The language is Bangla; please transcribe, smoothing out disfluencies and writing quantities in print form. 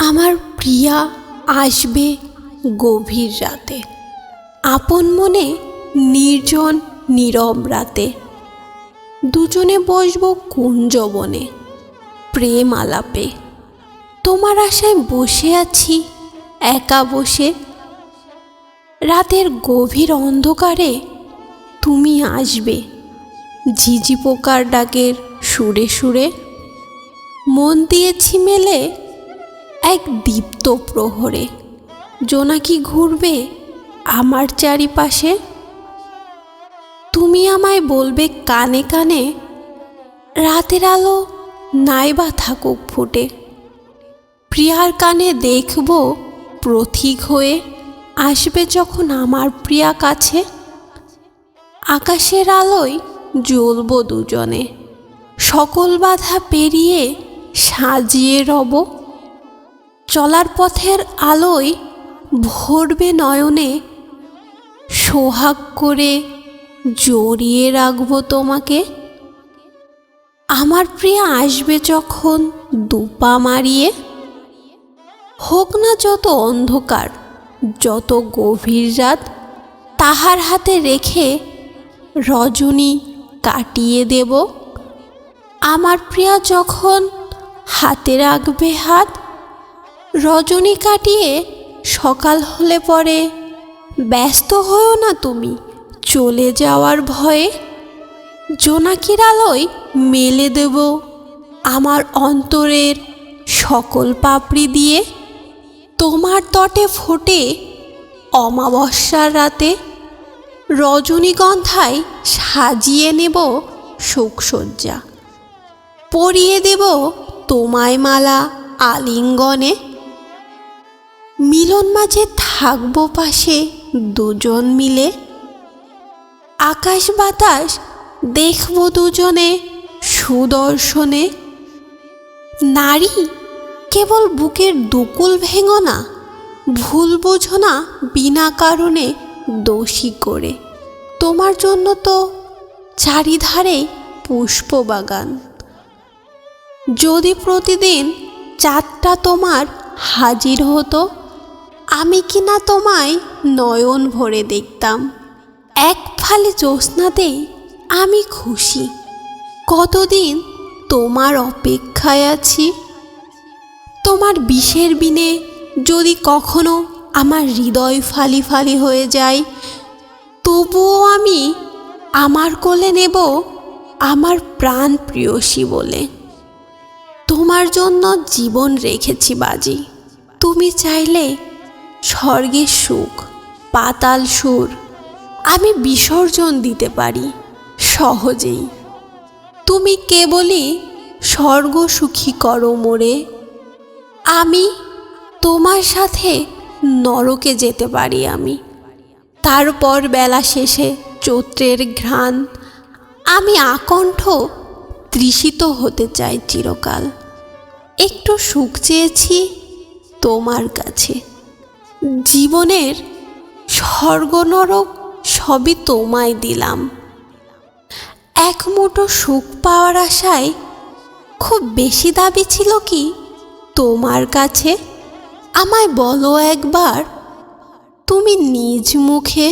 আমার প্রিয়া আসবে গভীর রাতে, আপন মনে নির্জন নীরব রাতে। দুজনে বসবো কুঞ্জবনে প্রেম আলাপে। তোমার আশায় বসে আছি একা বসে। রাতের গভীর অন্ধকারে তুমি আসবে ঝিঝি পোকার ডাকের সুরে সুরে। মন দিয়েছি মেলে এক দীপ্ত প্রহরে, জোনাকি ঘুরবে আমার চারিপাশে। তুমি আমায় বলবে কানে কানে, রাতের আলো নাইবা থাকুক ফুটে। প্রিয়ার কানে দেখব প্রতীক হয়ে আসবে যখন আমার প্রিয়া কাছে। আকাশের আলোয় জ্বলব দুজনে, সকল বাধা পেরিয়ে সাজিয়ে রব। চলার পথের আলোয় ভরবে নয়নে, সোহাগ করে জড়িয়ে রাখবো তোমাকে। আমার প্রিয়া আসবে যখন দুপা মারিয়ে, হোক না যত অন্ধকার যত গভীর রাত, তাহার হাতে রেখে রজনী কাটিয়ে দেব। আমার প্রিয়া যখন হাতে রাখবে হাত, রজনী কাটিয়ে সকাল হলে পরে ব্যস্ত হও না তুমি চলে যাওয়ার ভয়ে। জোনাকির আলোয় মেলে দেব আমার অন্তরের সকল পাপড়ি দিয়ে। তোমার তটে ফোটে অমাবস্যার রাতে, রজনীগন্ধায় সাজিয়ে নেব শোকসজ্জা। পরিয়ে দেব তোমায় মালা আলিঙ্গনে। মিলন মাঝে থাকবো পাশে দুজন মিলে। আকাশ বাতাস দেখব দুজনে সুদর্শনে। নারী কেবল বুকের দুকুল ভেঙো না, ভুল বোঝো না বিনা কারণে দোষী করে। তোমার জন্য তো চারিধারে পুষ্পবাগান। যদি প্রতিদিন চাঁদটা তোমার হাজির হতো, আমি কি না তোমায় নয়ন ভরে দেখতাম। এক ফালি জ্যোৎস্নাতেই আমি খুশি, কতদিন তোমার অপেক্ষায় আছি। তোমার বিষের বিনে যদি কখনো আমার হৃদয় ফালি ফালি হয়ে যায়, তবুও আমি আমার কোলে নেব আমার প্রাণ প্রিয়সী বলে। তোমার জন্য জীবন রেখেছি বাজি, তুমি চাইলে স্বর্গের সুখ পাতাল সুর আমি বিসর্জন দিতে পারি সহজেই। তুমি কেবলই স্বর্গ সুখী করো মোরে, আমি তোমার সাথে নরকে যেতে পারি আমি। তারপর বেলা শেষে চৈত্রের ঘ্রাণ, আমি আকণ্ঠ তৃষিত হতে চাই চিরকাল। একটু সুখ চেয়েছি তোমার কাছে, জীবনের স্বর্গ নরক সবই তোমায় দিলাম। এক মুঠো সুখ পাওয়ার আশায় খুব বেশি দাবি ছিল কি তোমার কাছে? আমায় বলো একবার তুমি নিজ মুখে।